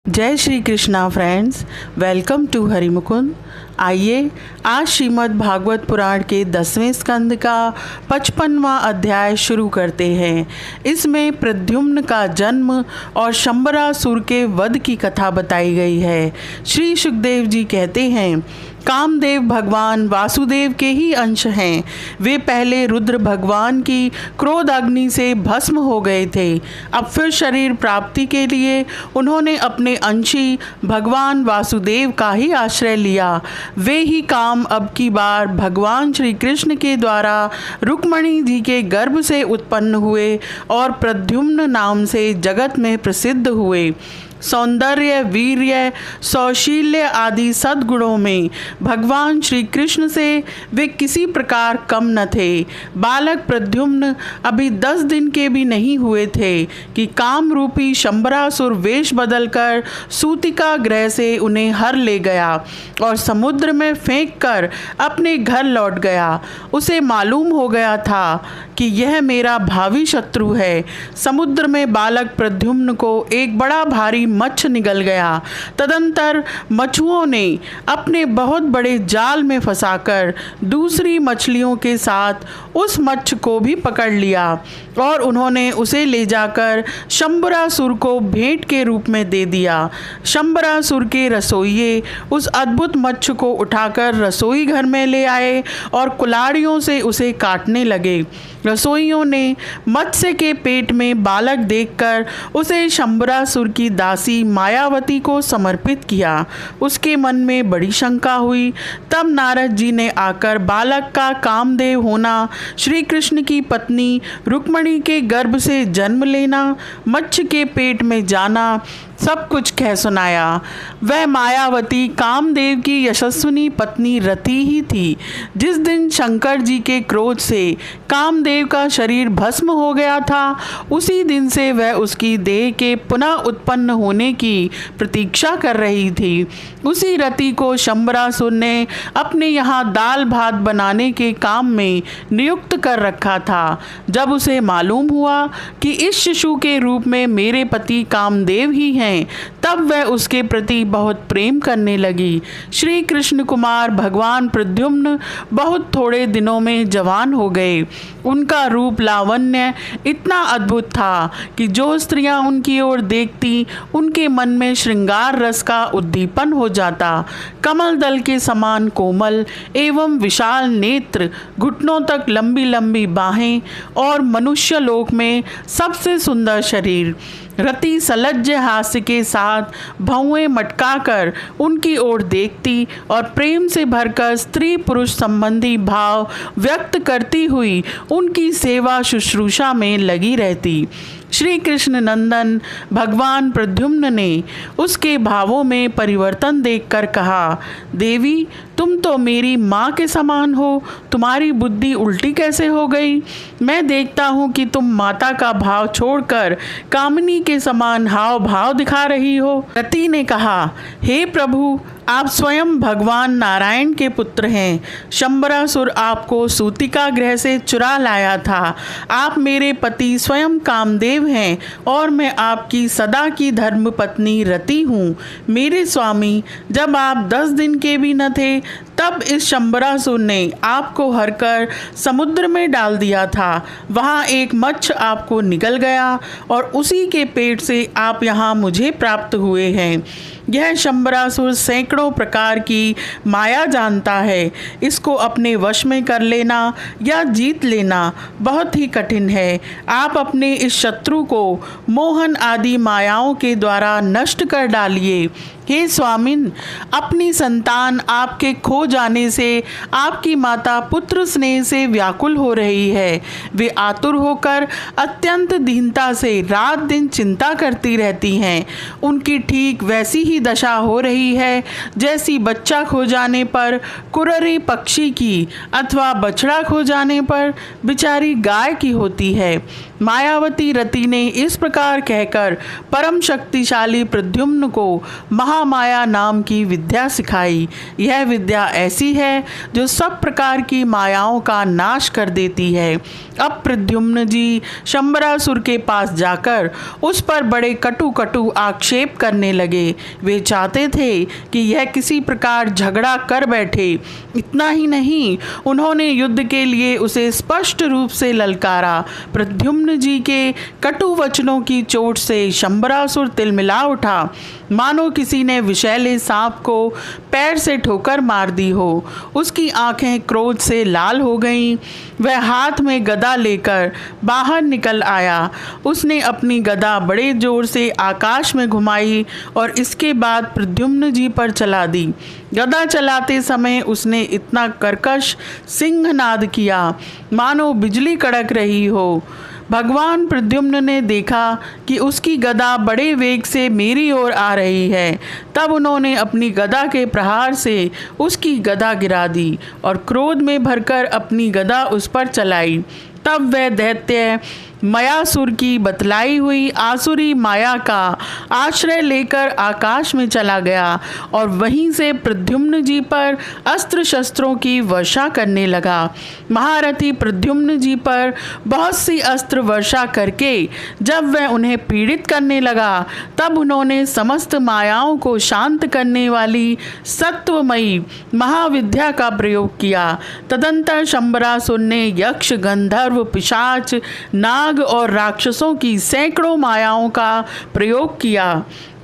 जय Shri Krishna friends, welcome to Harimukund. आइए आज श्रीमद् भागवत पुराण के 10वें स्कंद का 55वां अध्याय शुरू करते हैं। इसमें प्रद्युम्न का जन्म और शंबरासुर के वध की कथा बताई गई है। श्री सुखदेव जी कहते हैं, कामदेव भगवान वासुदेव के ही अंश हैं। वे पहले रुद्र भगवान की क्रोध अग्नि से भस्म हो गए थे। अब फिर शरीर प्राप्ति के लिए उन्होंने अपने अंशी भगवान वासुदेव का ही आश्रय लिया। वे ही काम अब की बार भगवान श्री कृष्ण के द्वारा रुक्मणी जी के गर्भ से उत्पन्न हुए और प्रद्युम्न नाम से जगत में प्रसिद्ध हुए। सौंदर्य, वीर्य, सौशील्य आदि सद्गुणों में भगवान श्री कृष्ण से वे किसी प्रकार कम न थे। बालक प्रद्युम्न अभी 10 दिन के भी नहीं हुए थे कि काम रूपी शंबरासुर वेश बदलकर सूतिका ग्रह से उन्हें हर ले गया और समुद्र में फेंक कर अपने घर लौट गया। उसे मालूम हो गया था कि यह मेरा भावी शत्रु है। समुद्र में बालक प्रद्युम्न को एक बड़ा भारी मच्छ निगल गया। तदंतर मछुओं ने अपने बहुत बड़े जाल में फंसाकर दूसरी मछलियों के साथ उस मच्छ को भी पकड़ लिया और उन्होंने उसे ले जाकर शंबरासुर को भेंट के रूप में दे दिया। शंबरासुर के रसोइये उस अद्भुत मच्छ को उठाकर रसोई घर में ले आए और कुल्हाड़ियों से उसे काटने लगे। रसोइयों ने मत्स्य के पेट में बालक देखकर उसे शंबरासुर की दासी मायावती को समर्पित किया। उसके मन में बड़ी शंका हुई। तब नारद जी ने आकर बालक का कामदेव होना, श्री कृष्ण की पत्नी रुक्मणी के गर्भ से जन्म लेना, मच्छ के पेट में जाना, सब कुछ कह सुनाया। वह मायावती कामदेव की यशस्विनी पत्नी रति ही थी। जिस दिन शंकर जी के क्रोध से कामदेव का शरीर भस्म हो गया था, उसी दिन से वह उसकी देह के पुनः उत्पन्न होने की प्रतीक्षा कर रही थी। उसी रति को शंबरासुर ने अपने यहाँ दाल भात बनाने के काम में नियुक्त कर रखा था। जब उसे मालूम हुआ कि इस शिशु के रूप में मेरे पति कामदेव ही हैं, तब वह उसके प्रति बहुत प्रेम करने लगी। श्री कृष्ण कुमार भगवान प्रद्युम्न बहुत थोड़े दिनों में जवान हो गए। उनका रूप लावण्य इतना अद्भुत था कि जो स्त्रियां उनकी ओर देखती उनके मन में श्रृंगार रस का उद्दीपन हो जाता। कमल दल के समान कोमल एवं विशाल नेत्र, घुटनों तक लंबी लंबी बाहें और मनुष्य लोक में सबसे सुंदर शरीर। रति सलज्ज हास्य के साथ भौएं मटकाकर उनकी ओर देखती और प्रेम से भरकर स्त्री पुरुष संबंधी भाव व्यक्त करती हुई उनकी सेवा शुश्रूषा में लगी रहती। श्री कृष्ण नंदन भगवान प्रद्युम्न ने उसके भावों में परिवर्तन देखकर कहा, देवी तुम तो मेरी माँ के समान हो, तुम्हारी बुद्धि उल्टी कैसे हो गई? मैं देखता हूँ कि तुम माता का भाव छोड़कर कामिनी के समान हाव भाव दिखा रही हो। रति ने कहा, हे प्रभु, आप स्वयं भगवान नारायण के पुत्र हैं। शंबरासुर आपको सूतिका ग्रह से चुरा लाया था। आप मेरे पति स्वयं कामदेव हैं और मैं आपकी सदा की धर्म पत्नी रति हूँ। मेरे स्वामी, जब आप 10 दिन के भी न थे, तब इस शंबरासुर ने आपको हरकर समुद्र में डाल दिया था। वहाँ एक मच्छ आपको निगल गया और उसी के पेट से आप यहाँ मुझे प्राप्त हुए हैं। यह शंबरासुर सैकड़ों प्रकार की माया जानता है। इसको अपने वश में कर लेना या जीत लेना बहुत ही कठिन है। आप अपने इस शत्रु को मोहन आदि मायाओं के द्वारा नष्ट कर डालिए। हे स्वामिन, अपनी संतान आपके खो जाने से आपकी माता पुत्र स्नेह से व्याकुल हो रही है। वे आतुर होकर अत्यंत दीनता से रात दिन चिंता करती रहती हैं। उनकी ठीक वैसी ही दशा हो रही है जैसी बच्चा खो जाने पर कुररी पक्षी की अथवा बछड़ा खो जाने पर बिचारी गाय की होती है। मायावती रति ने इस प्रकार कहकर परम शक्तिशाली प्रद्युम्न को महामाया नाम की विद्या सिखाई। यह विद्या ऐसी है जो सब प्रकार की मायाओं का नाश कर देती है। अब प्रद्युम्न जी शंबरासुर के पास जाकर उस पर बड़े कटु कटु आक्षेप करने लगे। वे चाहते थे कि यह किसी प्रकार झगड़ा कर बैठे। इतना ही नहीं, उन्होंने युद्ध के लिए उसे स्पष्ट रूप से ललकारा। प्रद्युम्न जी के कटु वचनों की चोट से शंबरासुर तिलमिला उठा, मानो किसी ने विषैले सांप को पैर से ठोकर मार दी हो। उसकी आंखें क्रोध से लाल हो गईं। वह हाथ में गदा लेकर बाहर निकल आया। उसने अपनी गदा बड़े जोर से आकाश में घुमाई और इसके बाद प्रद्युम्न जी पर चला दी। गदा चलाते समय उसने इतना कर्कश सिंहनाद किया मानो बिजली कड़क रही हो। भगवान प्रद्युम्न ने देखा कि उसकी गदा बड़े वेग से मेरी ओर आ रही है। तब उन्होंने अपनी गदा के प्रहार से उसकी गदा गिरा दी और क्रोध में भरकर अपनी गदा उस पर चलाई। तब वह दैत्य मयासुर की बतलाई हुई आसुरी माया का आश्रय लेकर आकाश में चला गया और वहीं से प्रद्युम्न जी पर अस्त्र शस्त्रों की वर्षा करने लगा। महारथी प्रद्युम्न जी पर बहुत सी अस्त्र वर्षा करके जब वह उन्हें पीड़ित करने लगा, तब उन्होंने समस्त मायाओं को शांत करने वाली सत्वमयी महाविद्या का प्रयोग किया। तदंतर शंबरासुर ने यक्ष, गंधर्व, पिशाच, नाग और राक्षसों की सैकड़ों मायाओं का प्रयोग किया,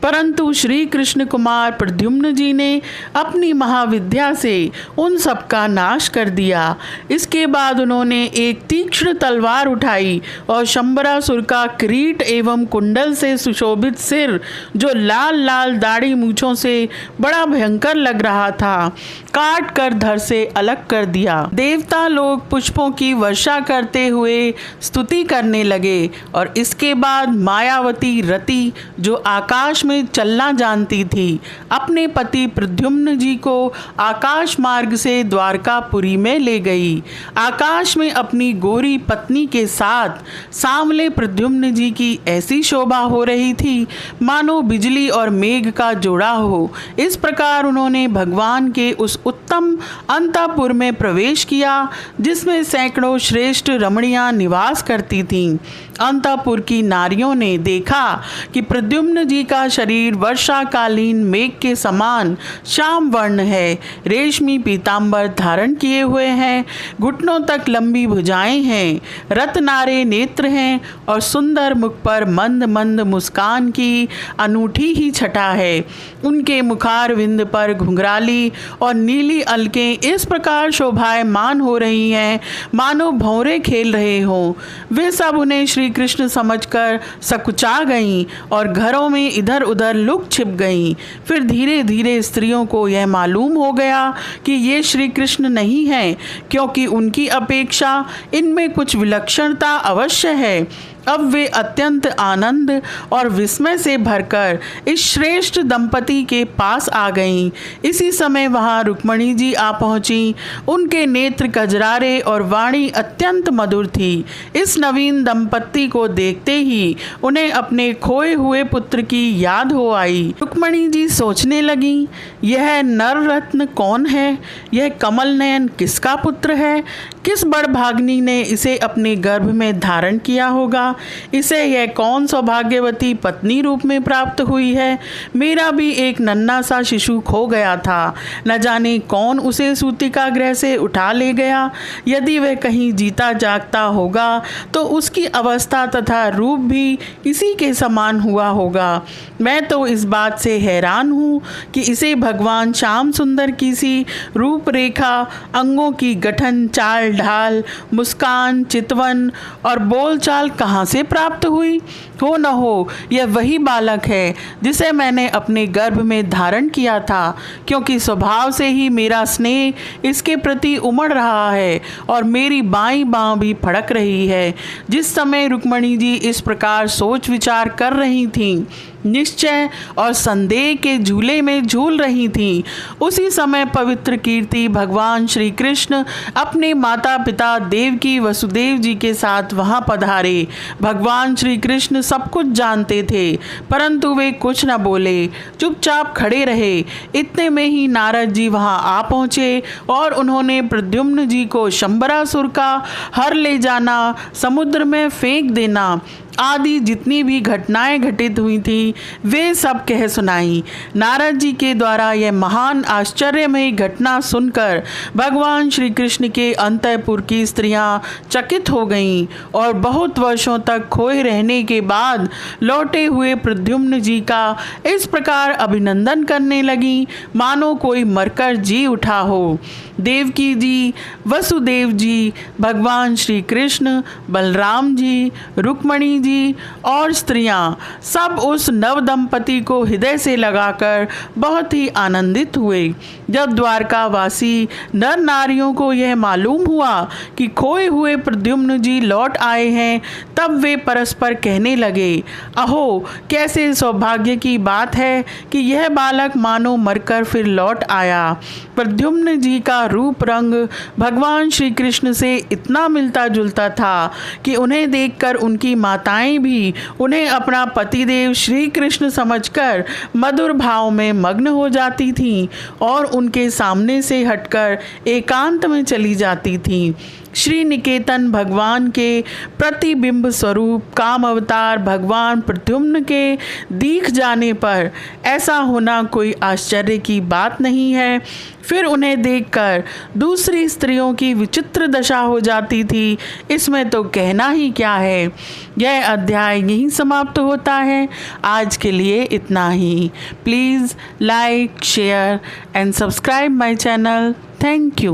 परंतु श्री कृष्ण कुमार प्रद्युम्न जी ने अपनी महाविद्या से उन सब का नाश कर दिया। इसके बाद उन्होंने एक तीक्ष्ण तलवार उठाई और शंबरासुर का किरीट एवं कुंडल से सुशोभित सिर, जो लाल लाल दाढ़ी मूछों से बड़ा भयंकर लग रहा था, काट कर धड़ से अलग कर दिया। देवता लोग पुष्पों की वर्षा करते हुए स्तुति करने लगे और इसके बाद मायावती रति, जो आकाश में चलना जानती थी, अपने पति प्रद्युम्न जी को आकाश मार्ग से द्वारकापुरी में ले गई। आकाश में अपनी गोरी पत्नी के साथ सांवले प्रद्युम्न जी की ऐसी शोभा हो रही थी मानो बिजली और मेघ का जोड़ा हो। इस प्रकार उन्होंने भगवान के उस उत्तम अंतःपुर में प्रवेश किया जिसमें सैकड़ों श्रेष्ठ रमणियां निवास करती थीं। अंतःपुर की नारियों ने देखा कि प्रद्युम्न जी का शरीर वर्षाकालीन मेघ के समान श्याम वर्ण है, रेशमी पीतांबर धारण किए हुए हैं, घुटनों तक लंबी भुजाएं हैं, रत्नारे नेत्र हैं और सुंदर मुख पर मंद मंद मुस्कान की अनूठी ही छटा है। उनके मुखारविंद पर घुंघराली और नीली अलकें इस प्रकार शोभायमान हो रही हैं मानो भौरे खेल रहे हों। वे सब उन्हें श्री कृष्ण समझकर सकुचा गईं और घरों में इधर उधर लुक छिप गईं। फिर धीरे धीरे स्त्रियों को यह मालूम हो गया कि ये श्री कृष्ण नहीं हैं, क्योंकि उनकी अपेक्षा इनमें कुछ विलक्षणता अवश्य है। अब वे अत्यंत आनंद और विस्मय से भरकर इस श्रेष्ठ दंपति के पास आ गईं। इसी समय वहाँ रुक्मणी जी आ पहुँची। उनके नेत्र कजरारे और वाणी अत्यंत मधुर थी। इस नवीन दंपति को देखते ही उन्हें अपने खोए हुए पुत्र की याद हो आई। रुक्मणी जी सोचने लगीं, यह नर रत्न कौन है? यह कमल नयन किसका पुत्र है? किस बड़भाग्नि ने इसे अपने गर्भ में धारण किया होगा? इसे यह कौन सौभाग्यवती पत्नी रूप में प्राप्त हुई है? मेरा भी एक नन्हा सा शिशु खो गया था, न जाने कौन उसे सूतिका गृह से उठा ले गया। यदि वह कहीं जीता जागता होगा तो उसकी अवस्था तथा रूप भी इसी के समान हुआ होगा। मैं तो इस बात से हैरान हूँ कि इसे भगवान श्याम सुंदर की सी रूपरेखा, अंगों की गठन, चाल ढाल, मुस्कान, चितवन और बोलचाल कहाँ से प्राप्त हुई? हो न हो यह वही बालक है जिसे मैंने अपने गर्भ में धारण किया था, क्योंकि स्वभाव से ही मेरा स्नेह इसके प्रति उमड़ रहा है और मेरी बाईं बाँह भी फड़क रही है। जिस समय रुक्मणी जी इस प्रकार सोच विचार कर रही थीं, निश्चय और संदेह के झूले में झूल रही थीं। उसी समय पवित्र कीर्ति भगवान श्री कृष्ण अपने माता पिता देवकी वसुदेव जी के साथ वहां पधारे। भगवान श्री कृष्ण सब कुछ जानते थे, परंतु वे कुछ न बोले, चुपचाप खड़े रहे। इतने में ही नारद जी वहां आ पहुंचे और उन्होंने प्रद्युम्न जी को शंबरासुर का हर ले जाना, समुद्र में फेंक देना आदि जितनी भी घटनाएं घटित हुई थी वे सब कह सुनाई। नारद जी के द्वारा यह महान आश्चर्यमयी घटना सुनकर भगवान श्री कृष्ण के अंतःपुर की स्त्रियां चकित हो गईं और बहुत वर्षों तक खोए रहने के बाद लौटे हुए प्रद्युम्न जी का इस प्रकार अभिनंदन करने लगी मानो कोई मरकर जी उठा हो। देवकी जी, वसुदेव जी, भगवान श्री कृष्ण, बलराम जी, रुक्मणी जी और स्त्रियां सब उस नव दंपति को हृदय से लगाकर बहुत ही आनंदित हुए। जब द्वारकावासी नर नारियों को यह मालूम हुआ कि खोए हुए प्रद्युम्न जी लौट आए हैं, तब वे परस्पर कहने लगे, अहो कैसे सौभाग्य की बात है कि यह बालक मानो मरकर फिर लौट आया। प्रद्युम्न जी का रूप रंग भगवान श्री कृष्ण से इतना मिलता जुलता था कि उन्हें देखकर उनकी माताएं भी उन्हें अपना पतिदेव श्री कृष्ण समझकर मधुर भाव में मग्न हो जाती थीं और उनके सामने से हटकर एकांत में चली जाती थीं। श्री निकेतन भगवान के प्रतिबिंब स्वरूप काम अवतार भगवान प्रद्युम्न के दिख जाने पर ऐसा होना कोई आश्चर्य की बात नहीं है। फिर उन्हें देखकर दूसरी स्त्रियों की विचित्र दशा हो जाती थी, इसमें तो कहना ही क्या है। यह अध्याय यहीं समाप्त होता है। आज के लिए इतना ही। Please like, share and subscribe my channel. Thank you.